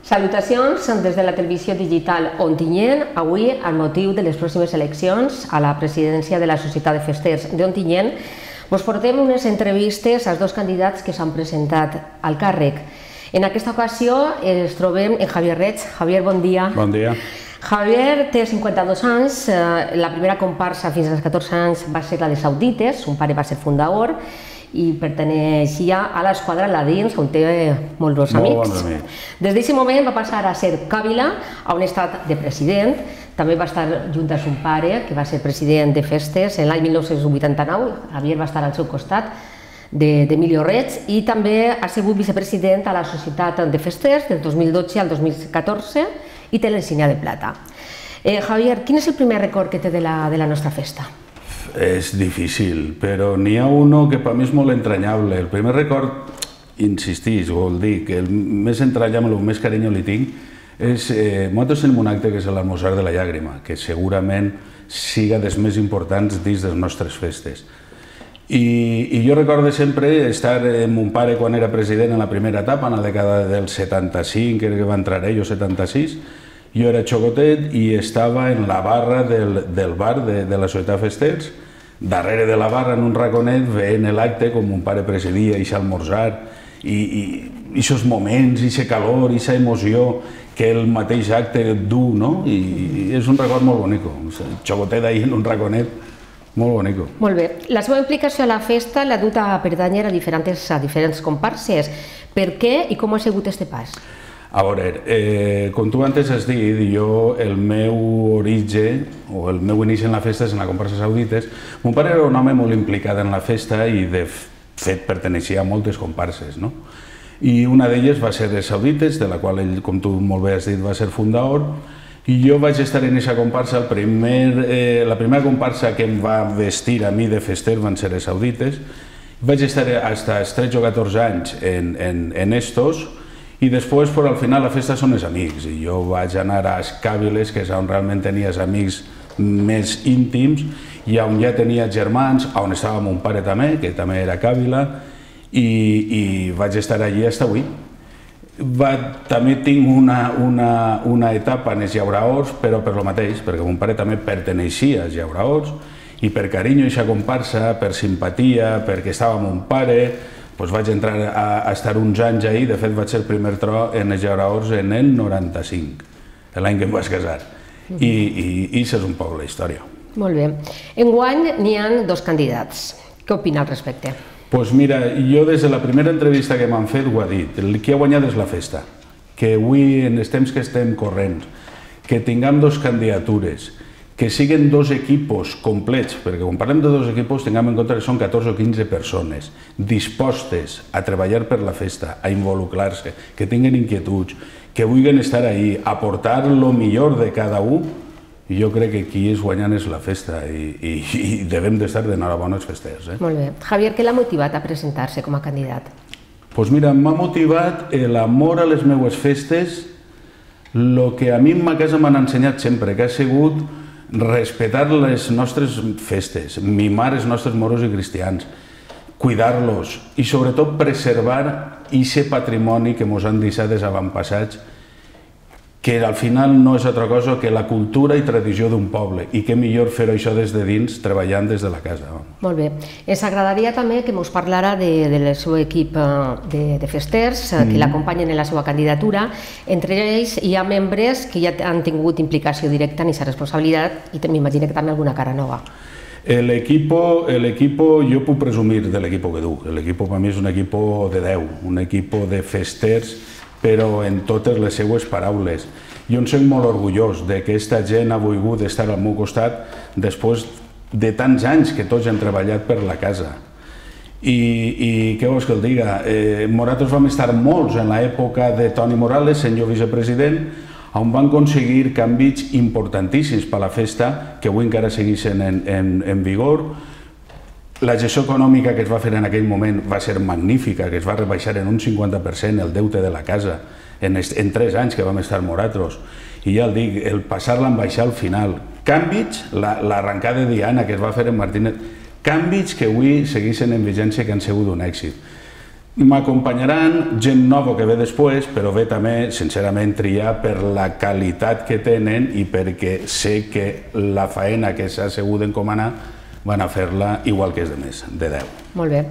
Salutacions des de la televisió digital Ontinyent, avui amb motiu de les pròximes eleccions a la presidència de la Societat de Festers d'Ontinyent. Vos portem unes entrevistes als dos candidats que s'han presentat al càrrec. En aquesta ocasió ens trobem en Javier Reig. Javier, bon dia. Bon dia. Javier té 52 anys, la primera comparsa fins als 14 anys va ser la de Saudites, son pare va ser fundador i perteneixia a l'esquadra Aladins, on té molts amics. Des d'aquest moment va passar a ser càvila, on ha estat de president. També va estar junt a son pare, que va ser president de Festes en l'any 1989. Javier va estar al seu costat d'Emilio Reig, i també ha sigut vicepresident a la Societat de Festers del 2012 al 2014 i té l'insignia de plata. Javier, quin és el primer record que té de la nostra festa? És difícil, però n'hi ha uno que per mi és molt entranyable. El primer record, insistís, vol dir que el més entranyable, el més carinyo li tinc, és nosaltres tenim un acte que és l'Almorzar de la Llàgrima, que segurament siga dels més importants dins de les nostres festes. I jo recordo sempre estar amb mon pare quan era president en la primera etapa, en la dècada del 75, que va entrar ell, o 76, jo era xocotet i estava en la barra del bar de la Societat Festers, darrere de la barra, en un raconet, veient l'acte com mon pare presidia, aquest almorzar, i aquests moments, aquesta calor, aquesta emoció que el mateix acte du, no? I és un record molt bonic, xocotet ahí en un raconet, molt bonic. Molt bé. La seva implicació a la festa l'ha dut a pertànyer a diferents comparses. Per què i com ha sigut este pas? A veure, com tu antes has dit, jo, el meu origen, o el meu inici en la festa és en la comparsa Saudites. Mon pare era un home molt implicat en la festa i, de fet, perteneixia a moltes comparses, no? I una d'elles va ser de Saudites, de la qual ell, com tu molt bé has dit, va ser fundador, i jo vaig estar en aquesta comparsa. La primera comparsa que em va vestir a mi de fester van ser les Saudites. Vaig estar fins als 13 o 14 anys en estos, i després, al final, la festa són els amics. I jo vaig anar a Càviles, que és on realment tenies amics més íntims, i on ja tenia germans, on estava mon pare també, que també era càvila, i vaig estar allí fins avui. També tinc una etapa en els llauraors, però per lo mateix, perquè mon pare també perteneixia als llauraors, i per carinyo a aquesta comparsa, per simpatia, perquè estava mon pare, vaig entrar a estar uns anys ahir. De fet, vaig ser el primer tro en els llauraors en el 95, l'any que em vaig casar. I això és un poc la història. Molt bé. Enguany n'hi ha dos candidats. Què opina al respecte? Doncs mira, jo des de la primera entrevista que m'han fet ho ha dit. El que ha guanyat és la festa. Que avui, en els temps que estem corrents, que tinguem dos candidatures, que siguin dos equipos complets, perquè quan parlem de dos equipos tinguem en compte que són 14 o 15 persones dispostes a treballar per la festa, a involucrar-se, que tinguin inquietuds, que vulguin estar ahí, aportar el millor de cada un. Jo crec que qui és guanyant és la festa i devem d'estar d'enhorabona als festers. Molt bé. Javier, què l'ha motivat a presentar-se com a candidat? Doncs mira, m'ha motivat l'amor a les meues festes, el que a mi en ma casa m'han ensenyat sempre, que ha sigut respetar les nostres festes, mimar els nostres moros i cristians, cuidar-los i sobretot preservar aquest patrimoni que ens han deixat els avantpassats, que al final no és altra cosa que la cultura i tradició d'un poble, i què millor fer-ho això des de dins, treballant des de la casa. Molt bé. Ens agradaria també que ens parlara del seu equip de festers que l'acompanyen en la seva candidatura. Entre ells hi ha membres que ja han tingut implicació directa en aquesta responsabilitat i m'imagino que també alguna cara nova. L'equipo, jo puc presumir de l'equipo que duc. L'equipo per mi és un equipo de 10, un equipo de festers, però en totes les seues paraules. Jo em sent molt orgullós que aquesta gent ha volgut estar al meu costat després de tants anys que tots hem treballat per la casa. I què vols que el diga? Nosaltres vam estar molts en l'època de Toni Morales, senyor vicepresident, on van aconseguir canvis importantíssims per a la festa, que avui encara segueixen en vigor. La gestió econòmica que es va fer en aquell moment va ser magnífica, que es va rebaixar en un 50% el deute de la casa en 3 anys que vam estar nosaltres. I ja el dic, el passar-la en baixar al final. Canvis, l'arrencada de Diana que es va fer en Martínez, canvis que avui segueixen en vigència, que han sigut un èxit. M'acompanyaran gent nova que ve després, però ve també, sincerament, triar per la qualitat que tenen i perquè sé que la faena que s'ha assegut d'encomanar van a fer-la igual que és de més, de 10. Molt bé.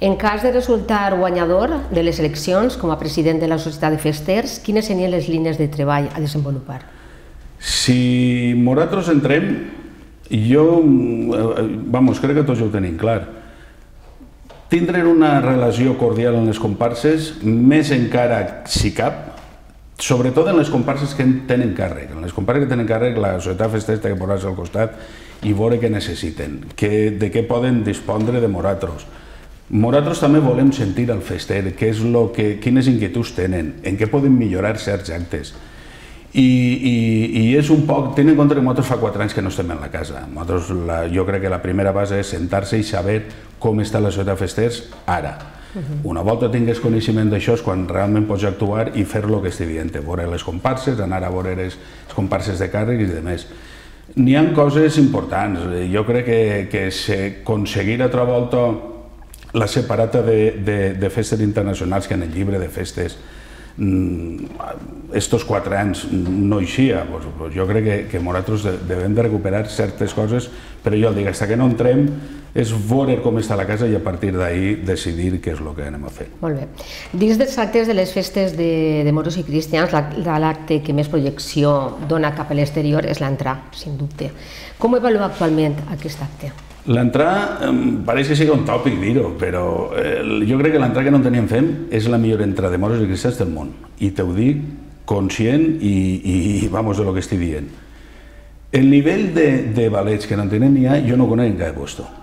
En cas de resultar guanyador de les eleccions com a president de la Societat de Festers, quines serien les línies de treball a desenvolupar? Si nosaltres entrem, crec que tots ja ho tenim clar. Tindre una relació cordial amb les comparses, més encara si cap, sobretot en les comparses que tenen càrrec. En les comparses que tenen càrrec, la Societat Festers té que posar-se al costat i veure què necessiten, de què poden dispondre de nosaltres. Nosaltres també volem sentir al fester, quines inquietuds tenen, en què poden millorar certs actes. I és un poc, tenint en compte que nosaltres fa 4 anys que no estem en la casa. Jo crec que la primera base és sentar-se i saber com està la Societat Festers ara. Una volta tingués coneixement d'això és quan realment pots actuar i fer el que estic dient, veure les comparses, anar a veure les comparses de càrrec i demés. N'hi ha coses importants. Jo crec que aconseguir altra volta la separata de festes internacionals que en el llibre de festes estos 4 anys no eixia. Jo crec que nosaltres devem de recuperar certes coses, però jo el dic, fins que no entrem és veure com està la casa i a partir d'ahir decidir què és el que anem a fer. Molt bé. Dins dels actes de les festes de moros i cristians, l'acte que més projecció dona cap a l'exterior és l'entrà, sin dubte. Com evalua actualment aquest acte? L'entrà, pareix que sigui un tòpic dir-ho, però jo crec que l'entrà que no teníem fent és la millor entrada de moros i cristians del món. I te ho dic conscient i vamos de lo que estic dient. El nivell de ballets que no tenen n'hi ha, jo no conec en cada lloc.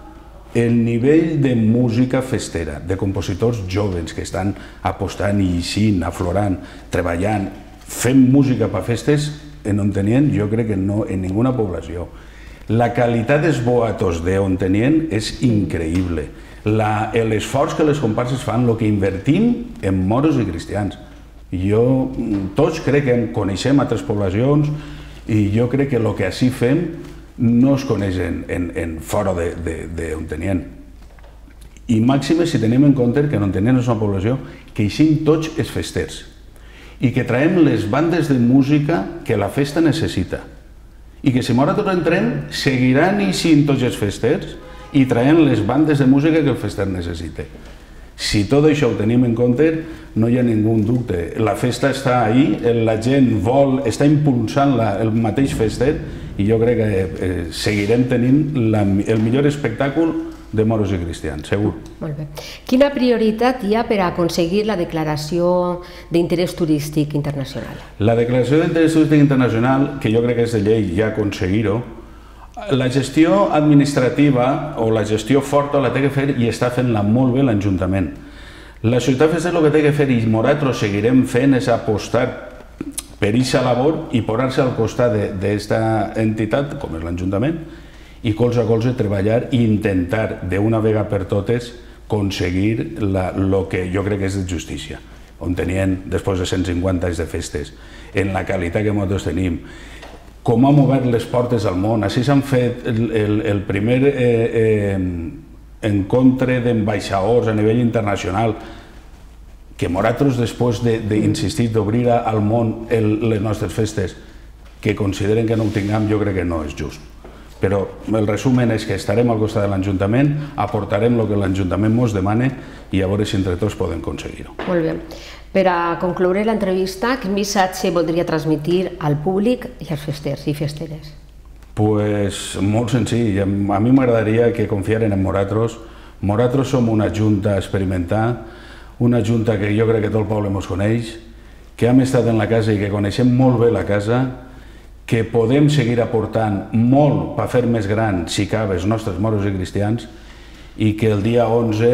El nivell de música festera, de compositors joves que estan apostant i eixint, aflorant, treballant, fent música per festes, on tenien, jo crec que no en ninguna població. La qualitat dels boatos d'on tenien és increïble. L'esforç que les comparses fan, el que invertim en moros i cristians. Tots crec que coneixem altres poblacions i jo crec que el que així fem no es coneix fora d'on tenien. I màxim si tenim en compte que on tenien és una població que eixim tots els festers i que traiem les bandes de música que la festa necessita. I que si nosaltres entrem, seguiran eixint tots els festers i traient les bandes de música que el fester necessita. Si tot això ho tenim en compte, no hi ha ningú dubte. La festa està ahí, la gent està impulsant el mateix fester i jo crec que seguirem tenint el millor espectacle de moros i cristians, segur. Molt bé. Quina prioritat hi ha per aconseguir la declaració d'interès turístic internacional? La declaració d'interès turístic internacional, que jo crec que és de llei ja aconseguir-ho, la gestió administrativa o la gestió forta la té que fer i està fent-la molt bé l'Ajuntament. La Societat Festers el que té que fer i nosaltres seguirem fent és apostar per aquesta labor i posar-se al costat d'aquesta entitat, com és l'Ajuntament, i colze a colze treballar i intentar d'una vegada per totes aconseguir el que jo crec que és de justícia, on tenien després de 150 anys de festes, en la qualitat que nosaltres tenim, com han obert les portes al món. Així s'han fet el primer encontre d'ambaixadors a nivell internacional, que nosaltres, després d'insistir, d'obrir al món les nostres festes, que consideren que no ho tinguem, jo crec que no és just. Però el resumen és que estarem al costat de l'Ajuntament, aportarem el que l'Ajuntament ens demana i a veure si entre tots podem aconseguir-ho. Molt bé. Per a concloure l'entrevista, quin missatge voldria transmetre al públic i als festers i festeres? Pues molt senzill. A mi m'agradaria que confiaren en nosaltres. Nosaltres som una junta experimentada, una junta que jo crec que tot el poble ens coneix, que hem estat en la casa i que coneixem molt bé la casa, que podem seguir aportant molt per fer més gran, si cabe, els nostres moros i cristians, i que el dia 11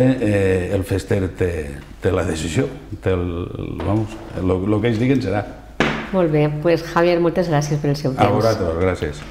el fester té la decisió, el que ells diguen serà. Molt bé, doncs Javier, moltes gràcies per el seu temps. A vosaltres, gràcies.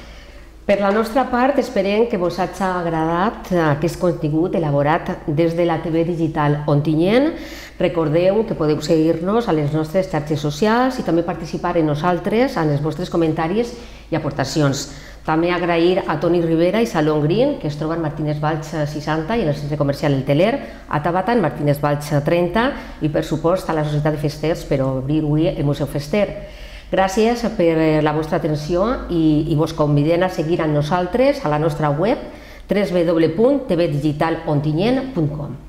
Per la nostra part, esperem que vos hagi agradat aquest contingut elaborat des de la TV digital Ontinyent. Recordeu que podeu seguir-nos a les nostres xarxes socials i també participar en nosaltres, en els vostres comentaris i aportacions. També agrair a Toni Rivera i Salón Green, que es troba en Martínez Valls 60 i en el centre comercial El Teler, a Tabata, en Martínez Valls 30, i per supost a la Societat de Festers per obrir avui el Museu Fester. Gràcies per la vostra atenció i vos convidem a seguir amb nosaltres a la nostra web www.tvdigitalontinyent.com.